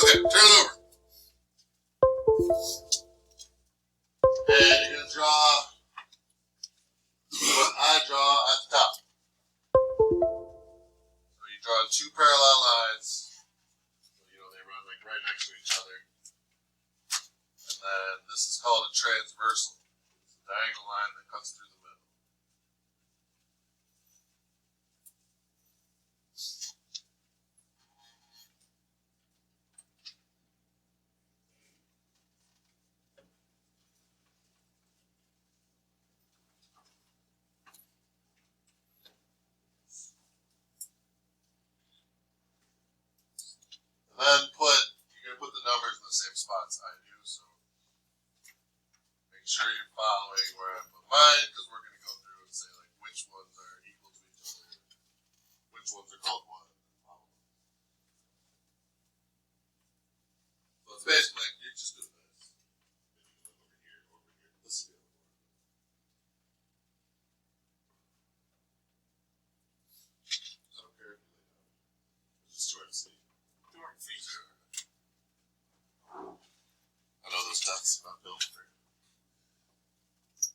Okay, turn it over. And you're going to draw what I draw at the top. So you draw two parallel lines. So, they run like right next to each other. And then this is called a transversal. It's a diagonal line that cuts through the middle. And then you're going to put the numbers in the same spots I do, so make sure you're following where I put mine, because we're going to go through and say like which ones are equal to each other, which ones are called what. So it's basically like you're just doing this. Over here. This is the other one. I don't care if you lay down. It's just trying to see. I know those tests are not built for you.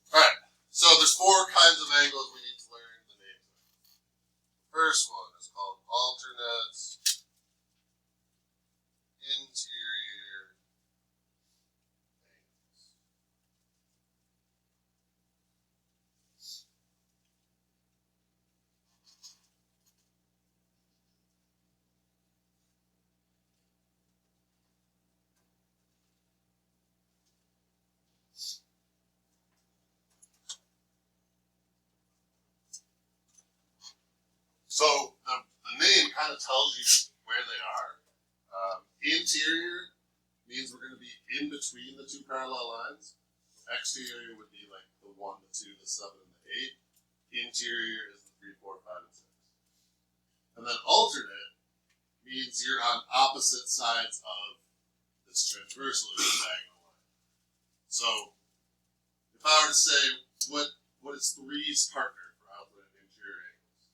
Alright, so there's four kinds of angles we need to learn the names of. The first one is called alternate interior angles. So the name kind of tells you where they are. Interior means we're going to be in between the two parallel lines. Exterior would be like the 1, the 2, the 7, and the 8. Interior is the 3, 4, 5, and 6. And then alternate means you're on opposite sides of this transversal or this diagonal line. So if I were to say what is 3's partner for alternate interior angles,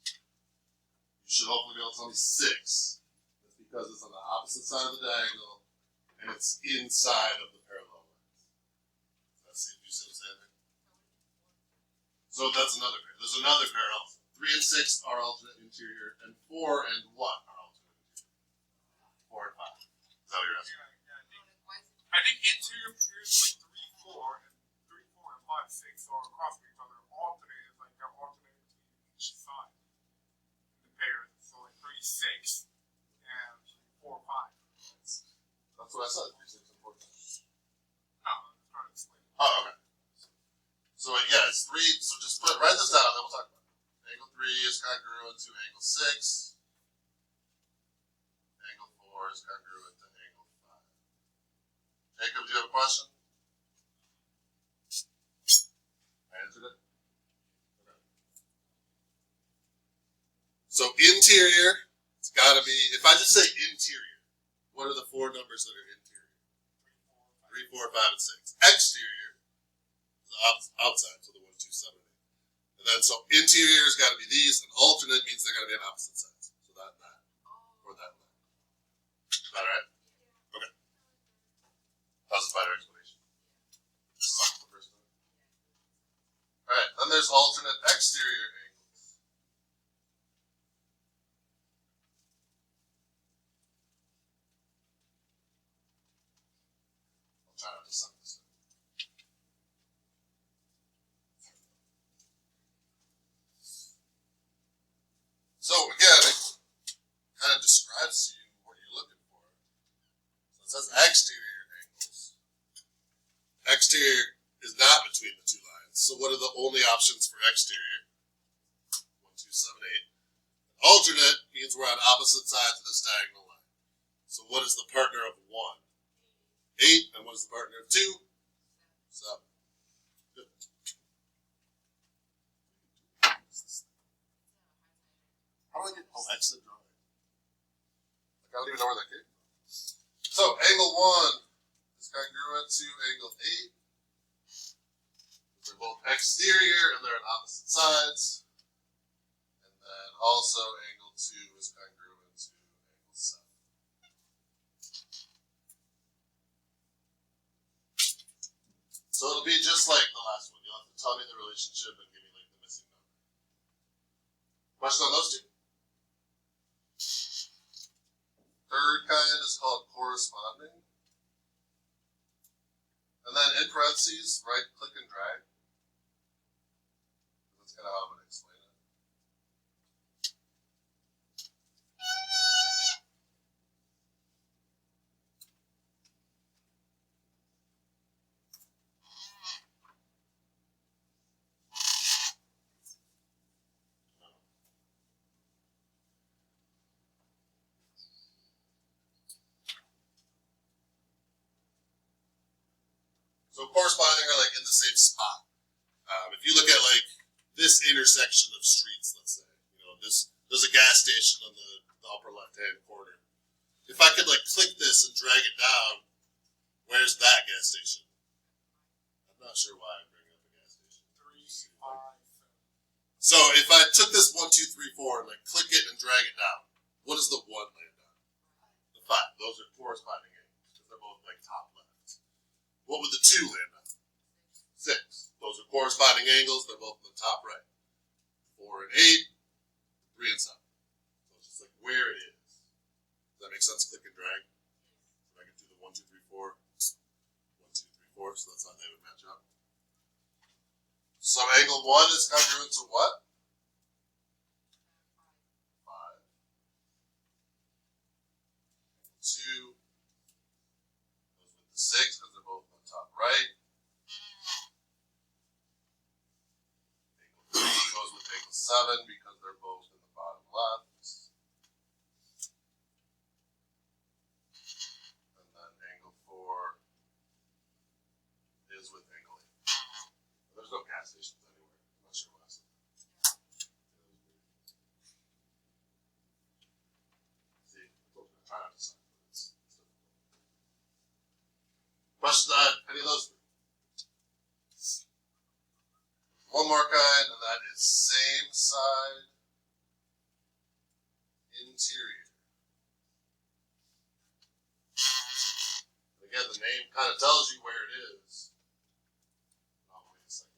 you should hopefully be able to tell me 6. That's because it's on the opposite side of the diagonal and it's inside of the parallel lines. Let's see if you see what's happening. So that's another pair. There's another pair also. 3 and 6 are alternate interior, and 4 and 1 are alternate interior. 4 and 5. Is that what you're asking? I think interior pairs like 3, 4, and 3, 4, and 5, 6 are across from each other. Alternate is like they're alternate between each side. The pairs, so like 3, 6, and 4, 5. That's what I said. 3, 6, and 4, 5. No, I'm trying to explain. Oh, okay. So yeah, it's 3. So just write this down, then we'll talk about it. Angle 3 is congruent to angle 6. Angle 4 is congruent to angle 5. Jacob, do you have a question? I answered it. Okay. So interior, it's got to be. If I just say interior, what are the 4 numbers that are interior? 3, 4, 5, and 6. Exterior is outside, so the 1, 2, 7, 8. And then so interior has got to be these, and alternate means they're got to be on opposite sides. So that and that, or that and that. Is that all right? Okay. That was a better explanation. All right. Then there's alternate exterior angles. I'll try not to suck this in. So again, it kind of describes to you what you're looking for. So it says exterior angles. Exterior is not between the two lines. So what are the only options for exterior? 1, 2, 7, 8. Alternate means we're on opposite sides of this diagonal line. So what is the partner of 1? 8. And what is the partner of 2? 7. Good. How do I get exit drawing? Like I don't even know where that came from. So angle 1 is congruent to angle 8. They're both exterior and they're on opposite sides. And then also angle 2 is congruent to angle 7. So it'll be just like the last one. You'll have to tell me the relationship and give me like the missing number. Question on those two? Third kind is called corresponding. And then in parentheses, right click and drag. That's kind of how I'm going to explain it. So corresponding are like in the same spot. If you look at like this intersection of streets, let's say, there's a gas station on the upper left-hand corner. If I could like click this and drag it down, where's that gas station? I'm not sure why I'm bringing up a gas station. 3, 5, 7. So if I took this 1, 2, 3, 4 and like click it and drag it down, what does the 1 land on? The 5. Those are corresponding angles because they're both like top left. What would the 2 land on? 6. Those are corresponding angles. They're both in the top right. 4 and 8, 3 and 7. So it's just like where it is. Does that make sense? Click and drag. So I can do the 1, 2, 3, 4. 1, 2, 3, 4. So that's how they would match up. So angle 1 is congruent to what? 5. 2 goes with the 6 because they're both on the top right. Angle 3 goes with angle 7 because they're both in the bottom left. And then angle 4 is with angle 8. There's no gas stations anywhere. I'm not sure why I said that. See, I try not to suck, but it's difficult. Questions on any of those three? One more kind, and that is same side interior. Again, the name kind of tells you where it is. Oh, wait a second.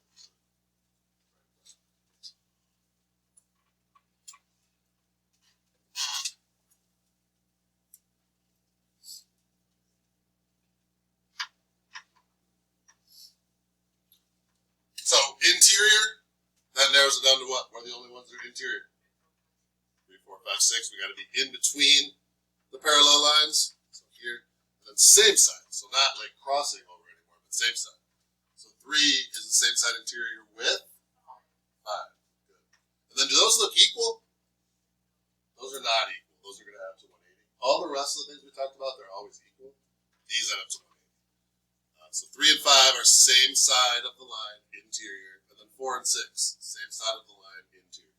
So interior, that narrows it down to what? We're the only ones that are interior. 3, 4, 5, 6. We got to be in between the parallel lines. So here, and then same side. So not like crossing over anymore, but same side. So 3 is the same side interior with 5. Good. And then do those look equal? Those are not equal. Those are going to add to 180. All the rest of the things we talked about, they're always equal. These add up to 180. So 3 and 5 are same side of the line, interior. And then 4 and 6, same side of the line, interior.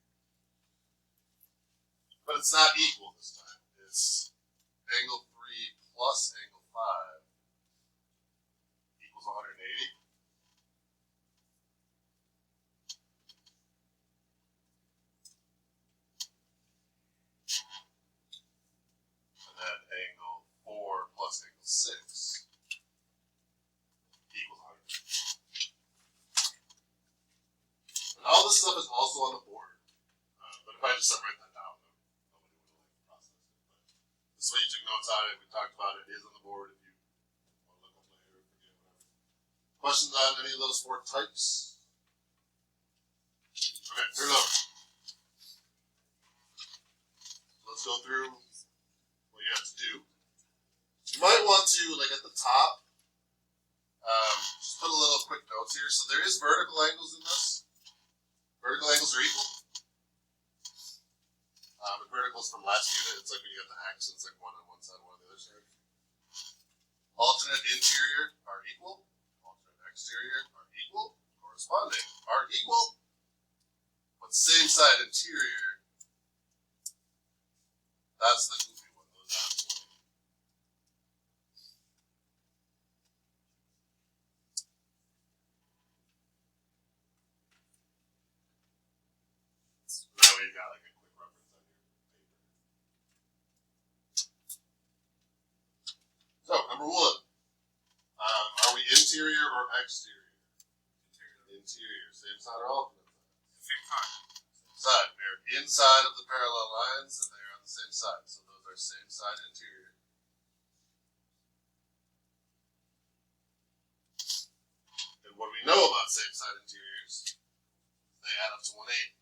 But it's not equal this time. It's angle 3 plus angle 5 equals 180. And then angle 4 plus angle 6 equals 180. And all this stuff is also on the board. But if I just write that down, nobody would like process it. But this way you took notes on it. We talked about it. It is on the board if you want to look up later or forget whatever. Questions on any of those 4 types? Okay, turn it over. Let's go through what you have to do. You might want to, like at the top, just put a little quick notes here. So there is vertical angles in this. Vertical angles are equal. The verticals from last unit, it's like when you got the X, it's like one on one side, one on the other side. Alternate interior are equal. Alternate exterior are equal. Corresponding are equal. But same side interior, that's the goofy one. Those add to 180. That way you got like a quick reference on your paper. So, number 1. Are we interior or exterior? interior, same side or alternate Same time. side. We're inside of the parallel lines and they're on the same side. So those are same side interior. And what we know about same side interiors, they add up to 180.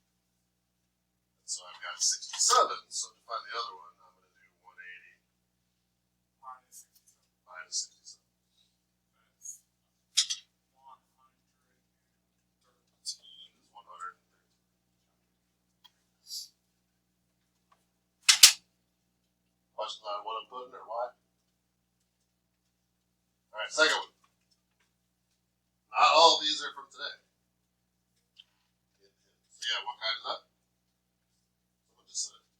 And so I've got 67, so to find the other one, I'm going to do 180 Minus 67. minus 67. That's 113. Is 113. Questions on what I'm putting or why? Alright, second one. Not all of these are from today. So yeah, what kind is that? Someone just said it.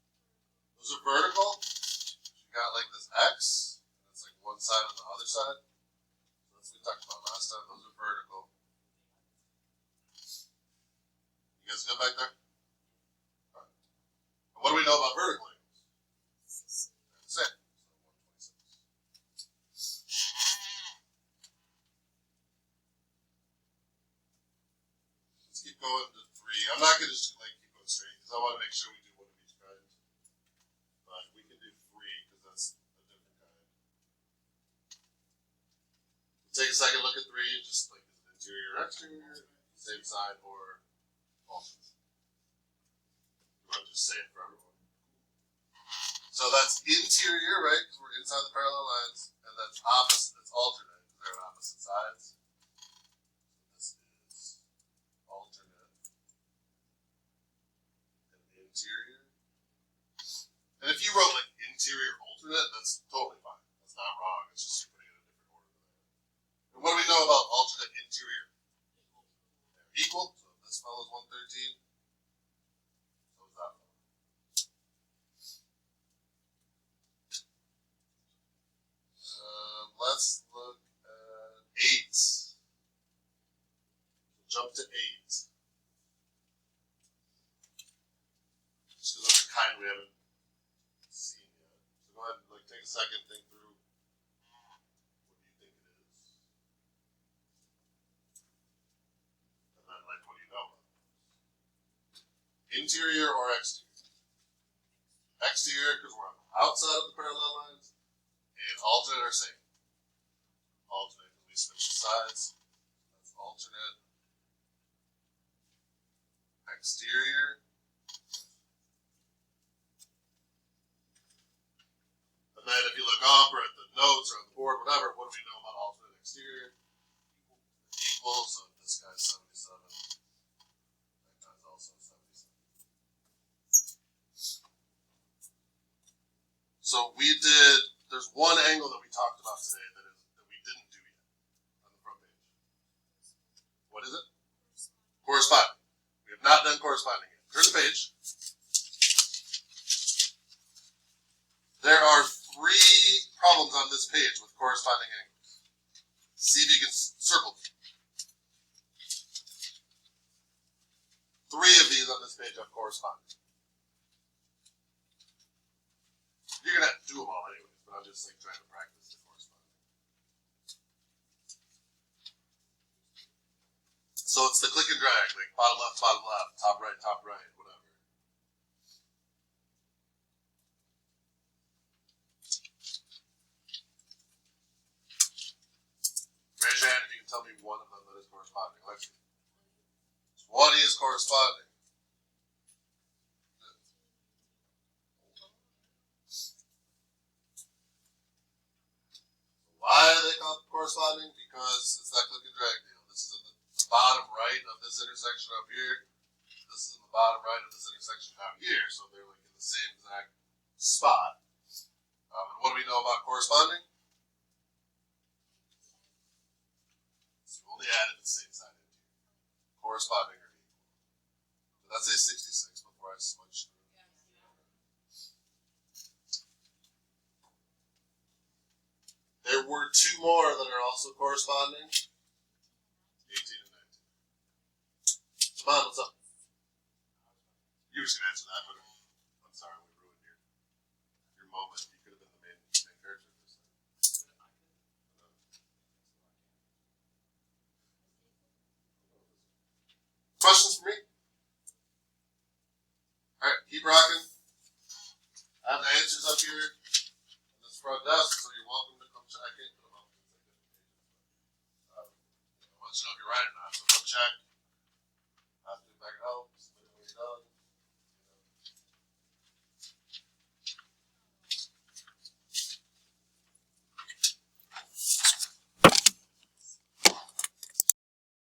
Those are vertical. You got like this X, and it's like one side on the other side. So that's what we talked about last time. Those are vertical. You guys good back there? Alright. And what do we know about vertical angles? They're the same. So 126. Let's keep going to 3. I'm not going to just like keep going straight because I want to make sure we do one of each kind. But we can do 3 because that's a different kind. Take a second look at 3, just like is it interior or exterior, same side or alternate. You want to just say it for everyone. So that's interior, right? Because we're inside the parallel lines, and that's opposite. That's alternate because they're on opposite sides. So this is alternate and interior. And if you wrote like interior alternate, that's totally fine. That's not wrong. It's just you're putting it in a different order. And what do we know about alternate interior? They're equal. So this fellow's 113. So is that fellow. Let's look at 8. Jump to 8. Just because that's a kind we haven't seen yet. So go ahead and like take a second, think through what do you think it is. And then like what do you know about it? Interior or exterior? Exterior because we're on the outside of the parallel lines, and alternate or same. Alternate because we switch the sides. That's alternate. Exterior. And then if you look up or at the notes or on the board, whatever, what do we know about alternate exterior? Equal, so this guy's 77. That guy's also 77. So we did, there's one angle that we talked about today that we didn't do yet on the front page. What is it? Corresponding. We have not done corresponding yet. Turn the page. There are 3 problems on this page with corresponding angles. See if you can circle them. 3 of these on this page have corresponding. You're going to have to do them all anyways, but I'm just like trying to practice the corresponding. So it's the click and drag, like bottom left, top right, whatever. Raise your hand if you can tell me one of them that is corresponding. Let's see. 20 is corresponding. Why are they called corresponding? Because it's that click and drag deal. This is in the bottom right of this intersection up here. This is in the bottom right of this intersection down here. So they're like in the same exact spot. And what do we know about corresponding? So we only added the same side interior. Corresponding or equal. Did that say 66 before I switched? There were 2 more that are also corresponding. 18 and 19. Come on, what's up? You were just gonna answer that, but I'm sorry we ruined your moment. You could have been the main character for this thing. questions for me? Alright, keep rocking. I have the